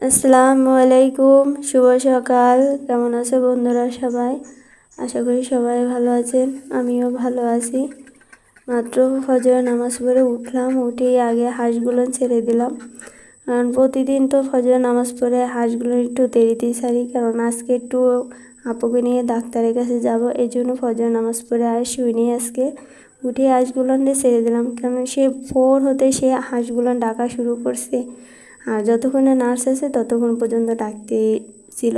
আসসালামু আলাইকুম, শুভ সকাল। কেমন আছো বন্ধুরা সবাই? আশা করি সবাই ভালো আছেন, আমিও ভালো আছি। মাত্র ফজরের নামাজ পড়ে উঠলাম, উঠেই আগে হাঁসগুলো ছেড়ে দিলাম। কারণ প্রতিদিন তো ফজরের নামাজ পড়ে হাঁসগুলো একটু দেরিতেই ছাড়ি, কারণ আজকে একটু আপুকে নিয়ে ডাক্তারের কাছে যাব, এই জন্য ফজরের নামাজ পড়ে আর শুইনি। আজকে উঠে হাঁসগুলো ছেড়ে দিলাম, কারণ সে ভোর হতে সে হাঁসগুলো ডাকা শুরু করছে। আর যতক্ষণে নার্স আছে ততক্ষণ পর্যন্ত ডাকতে ছিল,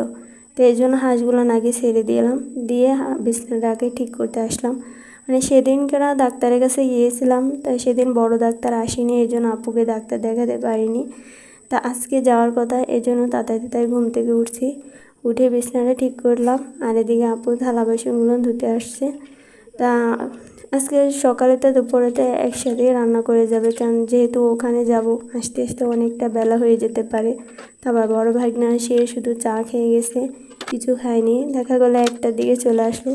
তো এই জন্য হাঁসগুলো আগে ছেড়ে দিলাম, দিয়ে বিছানাটাকে ঠিক করতে আসলাম। মানে সেদিনকেরা ডাক্তারের কাছে গিয়েছিলাম, তাই সেদিন বড় ডাক্তার আসেনি, এই জন্য আপুকে ডাক্তার দেখাতে পারিনি। তা আজকে যাওয়ার কথা, এই জন্য তাড়াতাড়ি ঘুম থেকে উঠছি, উঠে বিছানাটা ঠিক করলাম। আর এদিকে আপু থালা বাসনগুলো ধুতে আসছে। তা আজকে সকালেতে দুপুরেতে একসাথে রান্না করে যাবে, কারণ যেহেতু ওখানে যাব, আসতে আসতে অনেকটা বেলা হয়ে যেতে পারে। তারপর বড় ভাগনা সে শুধু চা খেয়ে গেছে, কিছু খায়নি, দেখা গেলো 1টার দিকে চলে আসলো,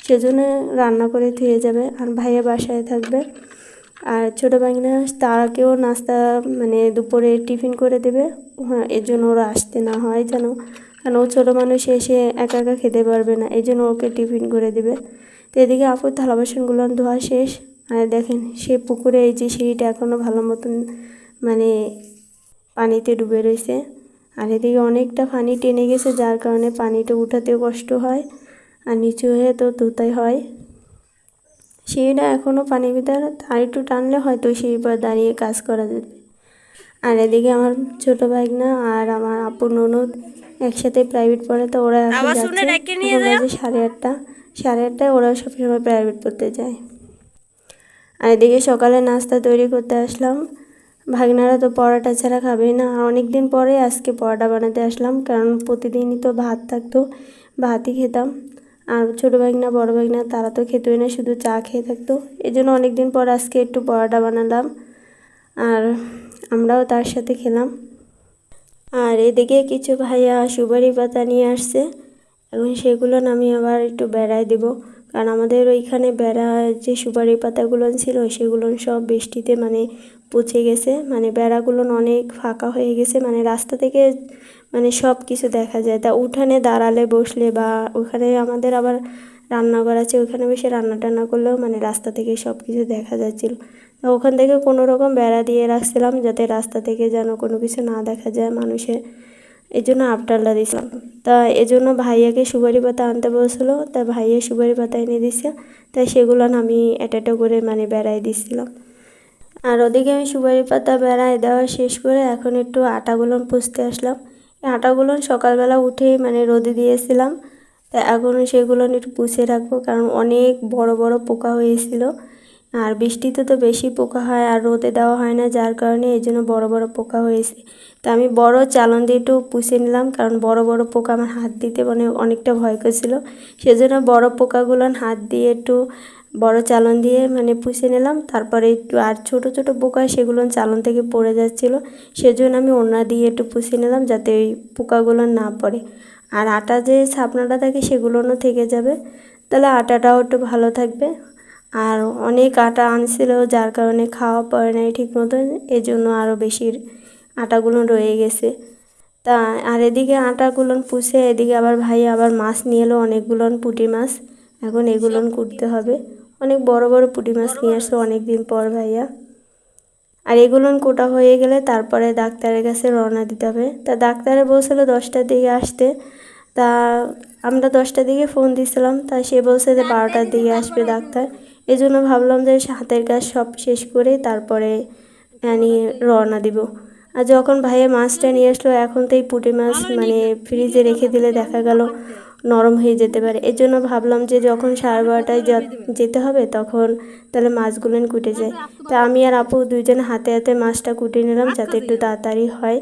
সেজন্য রান্না করে ধুয়ে যাবে। আর ভাইয়া বাসায় থাকবে। আর ছোটো ভাগনা তারাকেও নাস্তা মানে দুপুরে টিফিন করে দেবে। হ্যাঁ, এর জন্য ওরা আসতে না হয় যেন, কারণ ও ছোটো মানুষ, এসে একা একা খেতে পারবে না, এই জন্য ওকে টিফিন করে দেবে। তো এদিকে আপুর থালা বাসনগুলো ধোয়া শেষ। আর দেখেন সে পুকুরে এই যে সিঁড়িটা এখনও ভালো মতন মানে পানিতে ডুবে রয়েছে। আর এদিকে অনেকটা পানি টেনে গেছে, যার কারণে পানিটা উঠাতেও কষ্ট হয়, আর নিচু হয়ে তো ধুতে হয়। সিঁড়িটা এখনও পানির ভিতর, আর একটু টানলে হয়তো সিঁড়ির পর দাঁড়িয়ে কাজ করা যাবে। আর এদিকে আমার ছোটো ভাগনা আর আমার আপুর ননদ একসাথে প্রাইভেট পড়ে, তো ওরা এখন যাচ্ছে। এখন বাজে 8:30, 8:30টায় ওরা সবসময় প্রাইভেট পড়তে যায়। আর এদিকে সকালে নাস্তা তৈরি করতে আসলাম। ভাগনারা তো পরোটা ছাড়া খাবেই না, আর অনেক দিন পরে আজকে পরোটা বানাতে আসলাম, কারণ প্রতিদিনই তো ভাত থাকতো, ভাতই খেতাম। আর ছোটো ভাগনা বড় ভাগনা তারা তো খেতোই না, শুধু চা খেয়ে থাকতো, এই জন্য অনেক দিন পর আজকে একটু পরোটা বানালাম, আর আমরাও তার সাথে খেলাম। আর এদিকে কিছু ভাইয়া সুপারি পাতা নিয়ে আসছে, এখন সেগুলো আমি আবার একটু বেড়ায় দেব, কারণ আমাদের ওইখানে বেড়া যে সুপারি পাতাগুলো ছিল সেগুলো সব বৃষ্টিতে মানে পচে গেছে, মানে বেড়াগুলো অনেক ফাঁকা হয়ে গেছে, মানে রাস্তা থেকে মানে সব কিছু দেখা যায়। তা উঠানে দাঁড়ালে বসলে বা ওখানে আমাদের আবার রান্নাঘর আছে, ওখানে বসে রান্না টান্না করলেও মানে রাস্তা থেকে সব কিছু দেখা যাচ্ছিল। তা ওখান থেকে কোনো রকম বেড়া দিয়ে রাখছিলাম, যাতে রাস্তা থেকে যেন কোনো কিছু না দেখা যায় মানুষের, এই জন্য আপটাল্লা দিছিলাম। তা এজন্য ভাইয়াকে সুপারি পাতা আনতে বলছিল, তা ভাইয়া সুপারি পাতা এনে দিছে, তাই সেগুলো আমি একটা করে মানে বেড়াই দিছিলাম। আর ওদিকে আমি সুপারি পাতা বেড়ায় দেওয়া শেষ করে এখন একটু আটাগুলো পুষতে আসলাম। এই আটাগুলো সকালবেলা উঠেই মানে রোদে দিয়েছিলাম, তা এখন সেগুলো একটু পুষে রাখবো, কারণ অনেক বড় বড় পোকা হয়েছিল। আর বৃষ্টিতে তো বেশি পোকা হয়, আর রোদে দেওয়া হয় না, যার কারণে এই জন্য বড় বড় পোকা হয়েছে। তা আমি বড় চালন দিয়ে একটু পুষে নিলাম, কারণ বড় বড় পোকা আমার হাত দিতে মানে অনেকটা ভয় করছিল, সেজন্য বড় পোকাগুলো হাত দিয়ে একটু বড় চালন দিয়ে মানে পুষে নিলাম। তারপরে একটু আর ছোট ছোট পোকা সেগুলো চালন থেকে পড়ে যাচ্ছিল, সেজন্য আমি ওড়না দিয়ে একটু পুষে নিলাম, যাতে ওই পোকাগুলো না পড়ে। আর আটা যে ছাপনাটা থাকে সেগুলোও থেকে যাবে, তাহলে আটাটাও একটু ভালো থাকবে। আর অনেক আটা আনছিল, যার কারণে খাওয়া পড়ে নাই ঠিক মতন, এই জন্য আরও বেশি আটাগুলো রয়ে গেছে। তা আর এদিকে আটাগুলো পুষে এদিকে আবার ভাই আবার মাছ নিয়ে এলো, অনেকগুলো পুঁটি মাছ, এখন এগুলো কুটতে হবে। অনেক বড় বড় পুঁটি মাছ নিয়ে আসছে অনেক দিন পর ভাইয়া। আর এগুলো কোটা হয়ে গেলে তারপরে ডাক্তারের কাছে রওনা দিতে হবে। তা ডাক্তারে বলছিল 10টার দিকে আসতে, তা আমরা 10টার দিকে ফোন দিয়েছিলাম, তা সে বলছে যে 12টার দিকে আসবে ডাক্তার। এই জন্য ভাবলাম যে হাতের কাজ সব শেষ করে তারপরে আমি রওনা দিব। আর যখন ভাইয়া মাছটা নিয়ে আসলো, এখন তো এই পুঁটি মাছ মানে ফ্রিজে রেখে দিলে দেখা গেল নরম হয়ে যেতে পারে, এই জন্য ভাবলাম যে যখন 12:30টায় যেতে হবে তখন তাহলে মাছগুলো কুটে যায়। তা আমি আর আপু দুইজন হাতে হাতে মাছটা কুটে নিলাম, যাতে একটু তাড়াতাড়ি হয়।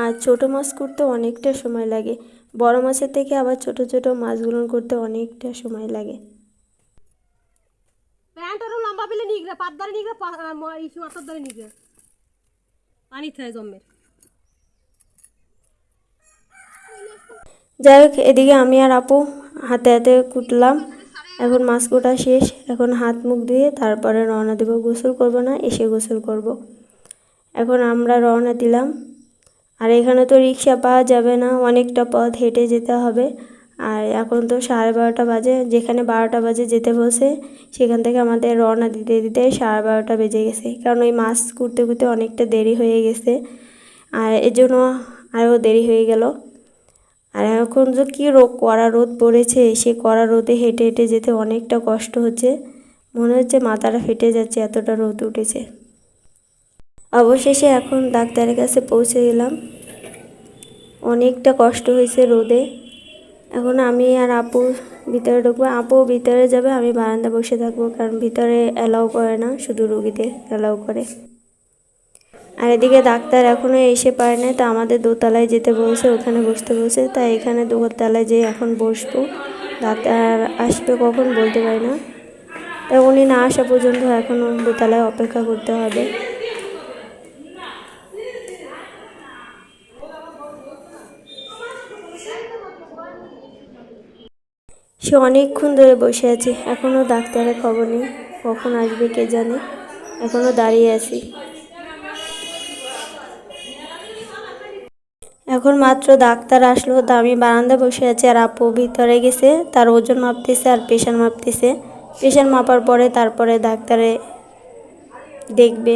আর ছোটো মাছ করতে অনেকটা সময় লাগে, বড় মাছের থেকে আবার ছোট ছোট মাছগুলো করতে অনেকটা সময় লাগে। যাই হোক, এদিকে আমি আর আপু হাতে হাতে কুটলাম। এখন মাছ কোটা শেষ, এখন হাত মুখ ধুয়ে তারপরে রওনা দেব। গোসল করব না, এসে গোসল করব। এখন আমরা রওনা দিলাম। আর এখানে তো রিক্সা পাওয়া যাবে না, অনেকটা পথ হেঁটে যেতে হবে। আর এখন তো 12:30 বাজে, যেখানে 12টা বাজে যেতে বসে সেখান থেকে আমাদের রওনা দিতে দিতে 12:30 বেজে গেছে, কারণ ওই মাছ ঘুরতে ঘুরতে অনেকটা দেরি হয়ে গেছে, আর এর জন্য আরও দেরি হয়ে গেল। আর এখন যে কী কড়া রোদ পড়েছে, সে কড়া রোদে হেঁটে হেঁটে যেতে অনেকটা কষ্ট হচ্ছে, মনে হচ্ছে মাথাটা ফেটে যাচ্ছে, এতটা রোদ উঠেছে। অবশেষে এখন ডাক্তারের কাছে পৌঁছে গেলাম। অনেকটা কষ্ট হয়েছে রোদে। এখন আমি আর আপু ভিতরে ঢুকবো, আপু ভিতরে যাবে, আমি বারান্দা বসে থাকবো, কারণ ভিতরে অ্যালাউ করে না, শুধু রুগীদের অ্যালাউ করে। আর এদিকে ডাক্তার এখনও এসে পারে না, তা আমাদের দোতলায় যেতে বলছে, ওখানে বসতে বলছে, তাই এখানে দোতলায় যেয়ে এখন বসবো। ডাক্তার আসবে কখন বলতে পারি না, তাই উনি না আসা পর্যন্ত এখনও দোতলায় অপেক্ষা করতে হবে। সে অনেকক্ষণ ধরে বসে আছে, এখনও ডাক্তারের খবর নেই, কখন আসবে কে জানে, এখনও দাঁড়িয়ে আছি। এখন মাত্র ডাক্তার আসলো, তা আমি বারান্দা বসে আছি, আর আপু ভিতরে গেছে, তার ওজন মাপতেছে আর প্রেশার মাপতেছে। প্রেশার মাপার পরে তারপরে ডাক্তারে দেখবে।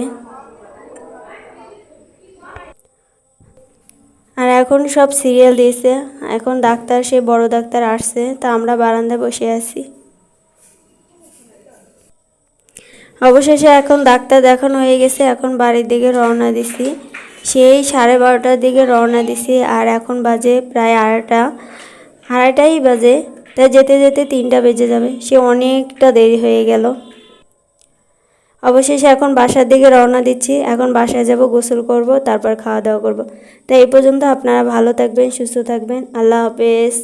আর এখন সব সিরিয়াল দিয়েছে, এখন ডাক্তার, সে বড় ডাক্তার আসছে, তা আমরা বারান্দায় বসে আছি। অবশেষে এখন ডাক্তার দেখানো হয়ে গেছে, এখন বাড়ির দিকে রওনা দিছি। সেই 12:30টার দিকে রওনা দিছি, আর এখন বাজে প্রায় আড়াইটাই বাজে, তাই যেতে যেতে 3টা বেজে যাবে, সে অনেকটা দেরি হয়ে গেল। অবশেষে এখন বাসার দিকে রওনা দিচ্ছি, এখন বাসায় যাব, গোসল করব, তারপর খাওয়া দাওয়া করব। তাই এই পর্যন্ত, আপনারা ভালো থাকবেন, সুস্থ থাকবেন, আল্লাহ হাফেজ।